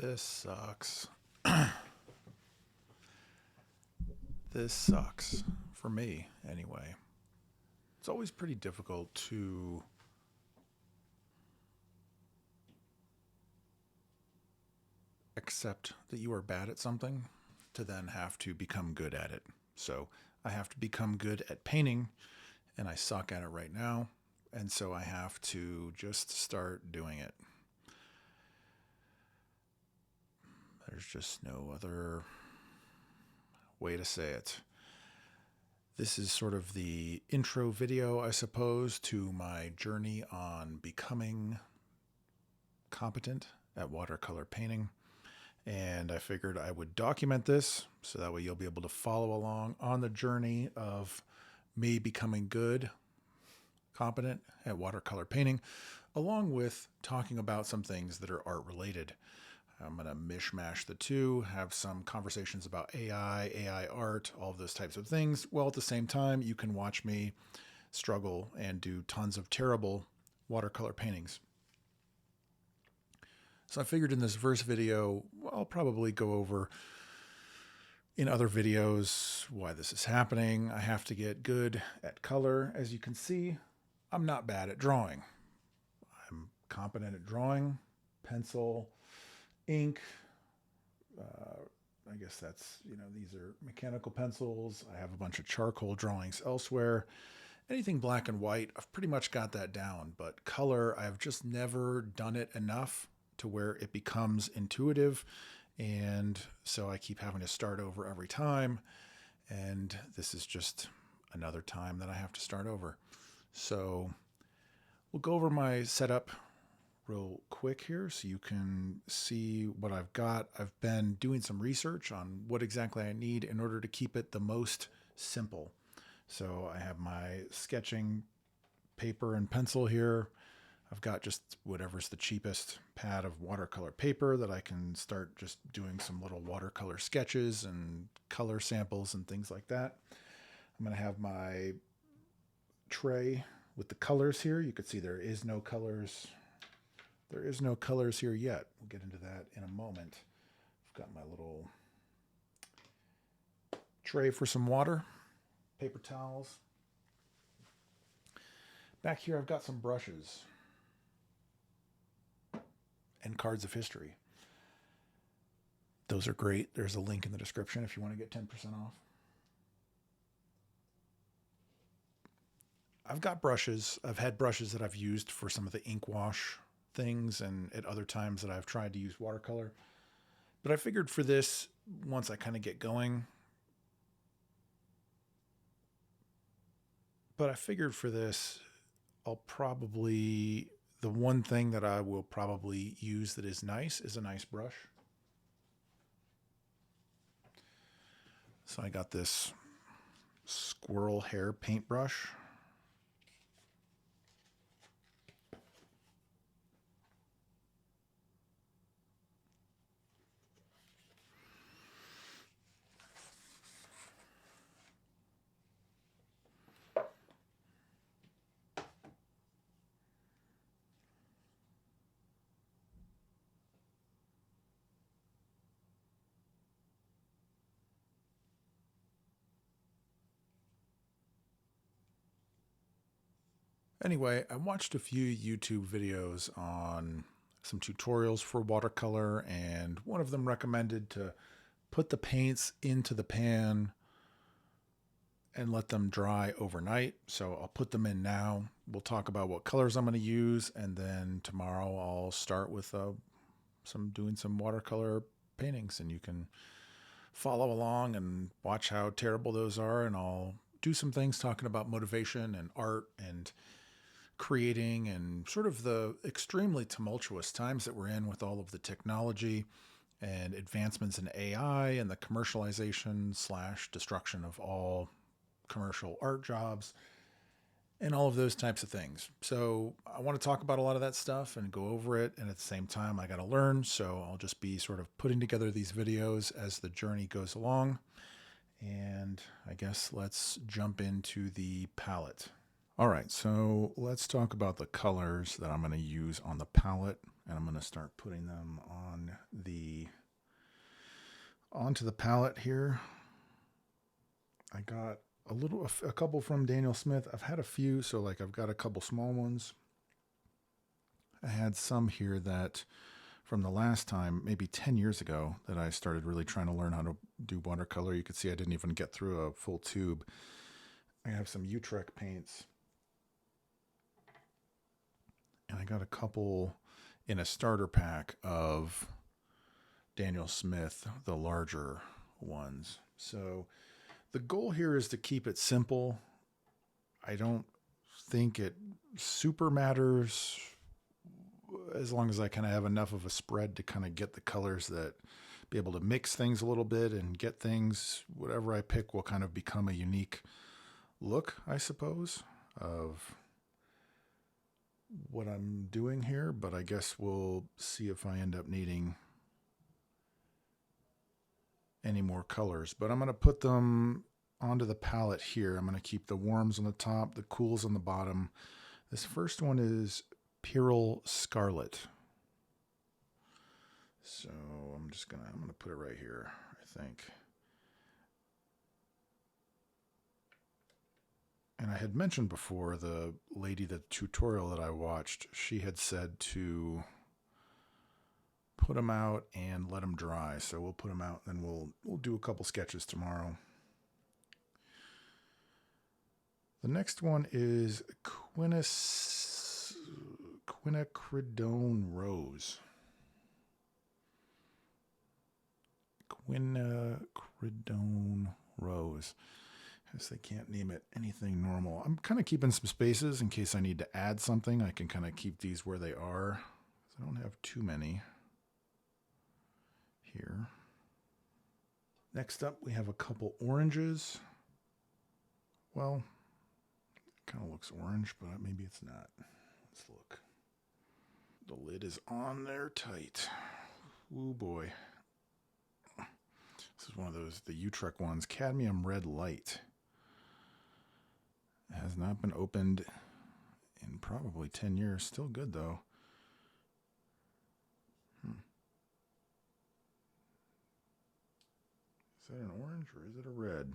This sucks. This sucks. For me, anyway. It's always pretty difficult to accept that you are bad at something to then have to become good at it. So I have to become good at painting, and I suck at it right now. And so I have to just start doing it. There's just no other way to say it. This is sort of the intro video, I suppose, to my journey on becoming competent at watercolor painting. And I figured I would document this so that way you'll be able to follow along on the journey of me becoming good, competent at watercolor painting, along with talking about some things that are art related. I'm going to mishmash the two, have some conversations about AI art, all of those types of things. Well, at the same time, you can watch me struggle and do tons of terrible watercolor paintings. So I figured in this first video, I'll probably go over in other videos why this is happening. I have to get good at color. As you can see, I'm not bad at drawing. I'm competent at drawing, pencil, ink. I guess that's, these are mechanical pencils. I have a bunch of charcoal drawings elsewhere. Anything black and white, I've pretty much got that down. But color, I've just never done it enough to where it becomes intuitive. And so I keep having to start over every time. And this is just another time that I have to start over. So we'll go over my setup real quick here so you can see what I've got. I've been doing some research on what exactly I need in order to keep it the most simple. So I have my sketching paper and pencil here. I've got just whatever's the cheapest pad of watercolor paper that I can start just doing some little watercolor sketches and color samples and things like that. I'm going to have my tray with the colors here. You can see there is no colors. There is no colors here yet. We'll get into that in a moment. I've got my little tray for some water, paper towels. Back here I've got some brushes and cards of history. Those are great. There's a link in the description if you want to get 10% off. I've got brushes. I've had brushes that I've used for some of the ink wash things and at other times that I've tried to use watercolor. But I figured for this, once I kind of get going, I'll probably, the one thing that I will probably use that is nice is a nice brush. So I got this squirrel hair paintbrush. Anyway, I watched a few YouTube videos on some tutorials for watercolor, and one of them recommended to put the paints into the pan and let them dry overnight. So I'll put them in now. We'll talk about what colors I'm going to use, and then tomorrow I'll start with doing some watercolor paintings, and you can follow along and watch how terrible those are, and I'll do some things talking about motivation and art and creating and sort of the extremely tumultuous times that we're in with all of the technology and advancements in AI and the commercialization / destruction of all commercial art jobs and all of those types of things. So I want to talk about a lot of that stuff and go over it. And at the same time, I got to learn. So I'll just be sort of putting together these videos as the journey goes along. And I guess let's jump into the palette. All right, so let's talk about the colors that I'm going to use on the palette, and I'm going to start putting them on the Onto the palette here. I got a couple from Daniel Smith. I've had a few, so like I've got a couple small ones. I had some here that from the last time, maybe 10 years ago, that I started really trying to learn how to do watercolor. You could see I didn't even get through a full tube. I have some Utrecht paints. And I got a couple in a starter pack of Daniel Smith, the larger ones. So the goal here is to keep it simple. I don't think it super matters as long as I kind of have enough of a spread to kind of get the colors that be able to mix things a little bit and get things, whatever I pick will kind of become a unique look, I suppose, of what I'm doing here. But I guess we'll see if I end up needing any more colors. But I'm going to put them onto the palette here. I'm going to keep the warms on the top, the cools on the bottom. This first one is Pyrrole Scarlet. So I'm gonna put it right here, I think. And I had mentioned before, the tutorial that I watched, she had said to put them out and let them dry. So we'll put them out, and we'll do a couple sketches tomorrow. The next one is Quinacridone Rose. Quinacridone Rose. I guess they can't name it anything normal. I'm kind of keeping some spaces in case I need to add something. I can kind of keep these where they are. I don't have too many here. Next up, we have a couple oranges. Well, it kind of looks orange, but maybe it's not. Let's look. The lid is on there tight. Ooh, boy. This is one of those, the Utrecht ones, Cadmium Red Light. It has not been opened in probably 10 years. Still good, though. Is that an orange or is it a red?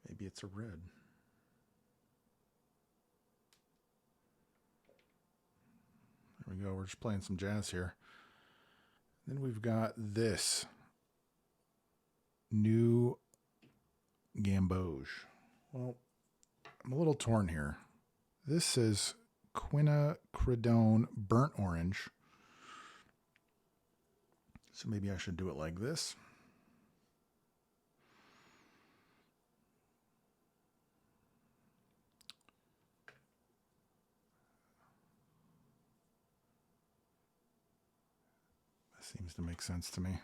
Maybe it's a red. There we go. We're just playing some jazz here. Then we've got this new Gamboge. Well, I'm a little torn here. This says Quinacridone Burnt Orange. So maybe I should do it like this. That seems to make sense to me.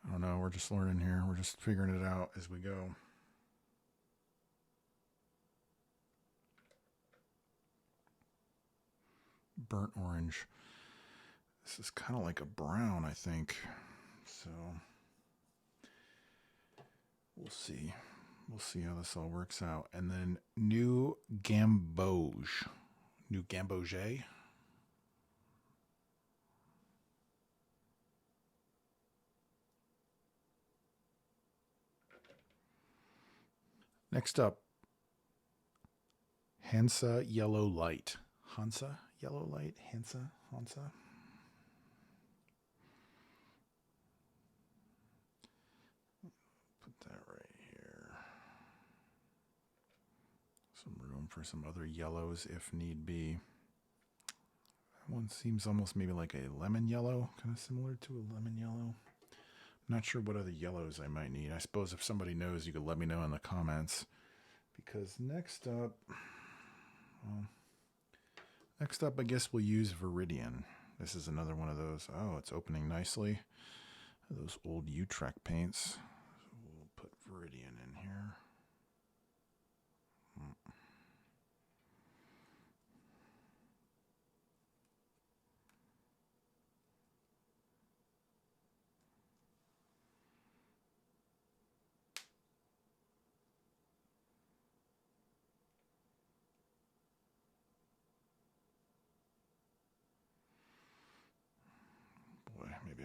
I don't know. We're just learning here. We're just figuring it out as we go. Burnt orange. This is kind of like a brown, I think. So we'll see. We'll see how this all works out. And then new Gamboge. New Gamboge. Next up, Hansa Yellow Light. Hansa Yellow Light? Hansa? Put that right here. Some room for some other yellows if need be. That one seems almost maybe like a lemon yellow, kind of similar to a lemon yellow. I'm not sure what other yellows I might need. I suppose if somebody knows, you could let me know in the comments. Because next up, I guess we'll use Viridian. This is another one of those. Oh, it's opening nicely. Those old Utrecht paints. So we'll put Viridian in here.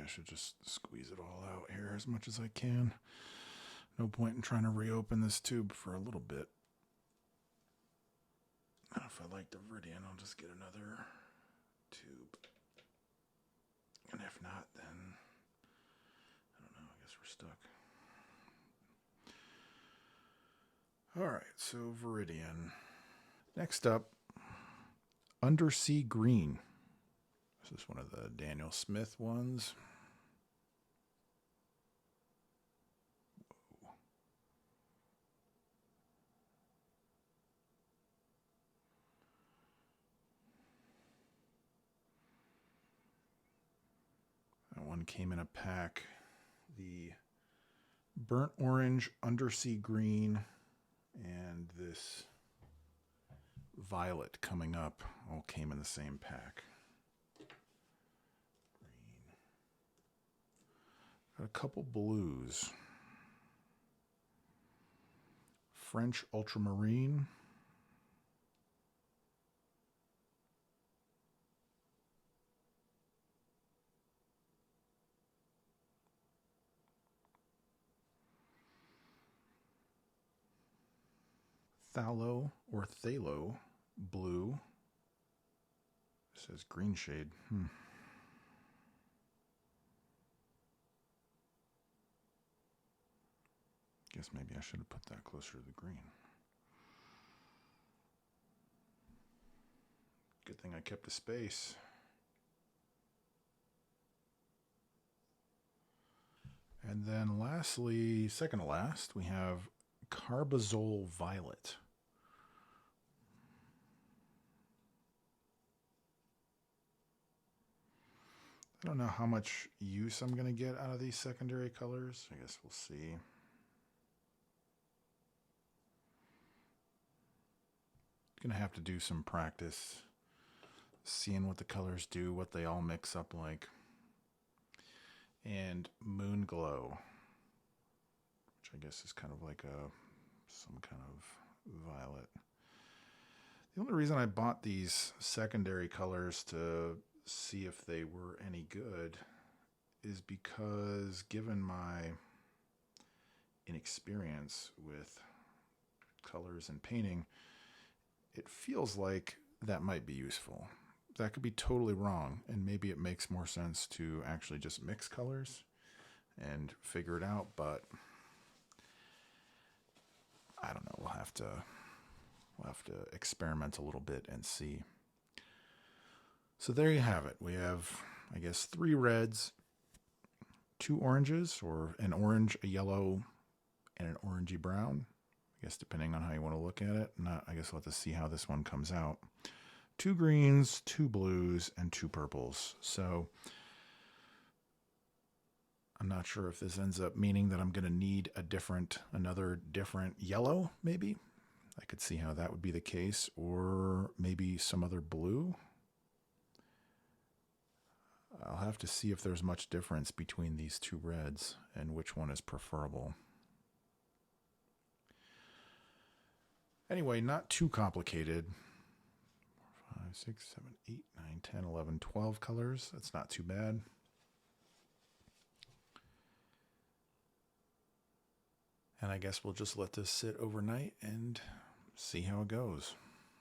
I should just squeeze it all out here as much as I can. No point in trying to reopen this tube for a little bit. And if I like the Viridian, I'll just get another tube. And if not, then I don't know, I guess we're stuck. Alright, so Viridian. Next up, Undersea Green. This is one of the Daniel Smith ones. Whoa. That one came in a pack. The burnt orange, undersea green, and this violet coming up all came in the same pack. Green. Got a couple blues. French ultramarine. Phthalo or phthalo blue. It says green shade. Guess maybe I should have put that closer to the green. Good thing I kept the space. And then lastly, second to last, we have Carbazole Violet. I don't know how much use I'm going to get out of these secondary colors. I guess we'll see. Going to have to do some practice, seeing what the colors do, what they all mix up like. And Moon Glow, which I guess is kind of like some kind of violet. The only reason I bought these secondary colors to see if they were any good is because, given my inexperience with colors and painting, it feels like that might be useful. That could be totally wrong, and maybe it makes more sense to actually just mix colors and figure it out, but I don't know. We'll have to experiment a little bit and see. So there you have it. We have, I guess, 3 reds, 2 oranges, or an orange, a yellow, and an orangey brown. I guess depending on how you want to look at it. I guess we'll have to see how this one comes out. 2 greens, 2 blues, and 2 purples. So I'm not sure if this ends up meaning that I'm going to need another different yellow, maybe. I could see how that would be the case, or maybe some other blue. I'll have to see if there's much difference between these 2 reds and which one is preferable. Anyway, not too complicated. 4, 5, 6, 7, 8, 9, 10, 11, 12 colors. That's not too bad. And I guess we'll just let this sit overnight and see how it goes.